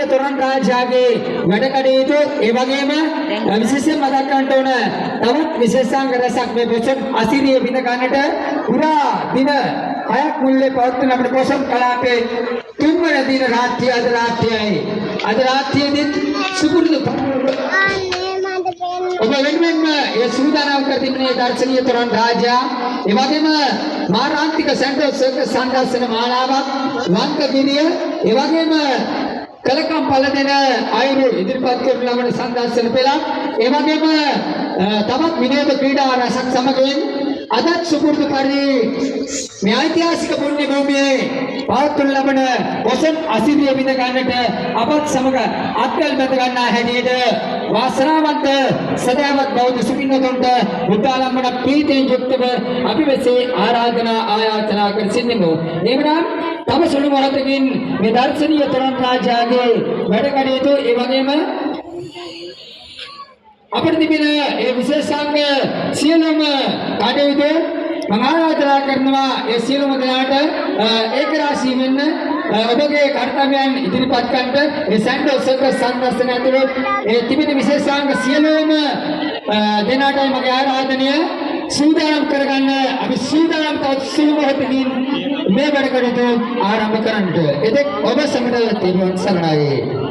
තොරන් රාජ්‍යයේ වැඩ කටයුතු ඒ වගේම විශේෂයෙන් මතක් කරන්න ඕන තවත් විශේෂාංග රසක් මේ පොසොන් අසිරිය බිඳ ගන්නට පුරා දින 6ක් මුල්ලේ පවත්වන අපේ පොසොන් කලාපයේ තුන්වන දින රාත්‍රිය අද රාත්‍රියේදී සුපුරුදු ඔබ වෙනුවෙන්ම ඒ සූදානම් කර තිබෙනේ දර්ශනීය තොරන් රාජ්‍ය ඒ වගේම මාරාන්තික සෙන්ටර් සර්කස් සංදර්ශන මාලාවක් වංකගිරිය ඒ වගේම කලකම් පළදෙන අයුරු ඉදිරිපත් කරන ලබන සංදර්ශන පෙළක් ඒ වගේම තවත් විනෝද ක්‍රීඩා රසක් සමගින් අදත් සුපුරුදු පරිදි මේ ඓතිහාසික පුණ්‍ය භූමියේ පවත්වන ලබන පොසොන් අසිරිය විඳ ගන්නට අපත් සමග අත්කල් බැඳ ගන්නා හැටියට වාසනාවන්ත සදාවත් බෞද්ධ සුපින්නතුන්ට බුද්ධාලම්බන ප්‍රීතියෙන් යුක්තව අපි වෙසේ ආරාධනා ආයාචනා කර සිටිමු. එවනම් තම සුළු මොහොතකින් මේ දර්ශනීය තොරන් රාජ්‍යයේ වැඩ කටයුතු ඒ වගේම අපිට තිබෙන ඒ විශේෂාංග සියලුම කටයුතු මම ආරාධනා කරනවා ඒ සියලුම දෙනාට ඒක රාශී වෙන්න ඔබගේ කර්තව්‍යයන් ඉදිරිපත් කරන්න ඒ සෙන්ටර් සර්කස් සංදර්ශන ඇතුළු ඒ තිබෙන විශේෂාංග සියලුම දෙනාටයි මගේ ආරාධනය සූදානම් කරගන්න අපි සූදානම් තවත් සියලු මොහොතකින් මේ වැඩ කටයුතු ආරම්භ කරන්නට එතෙක් ඔබ සමග තෙරුවන් සරණයි.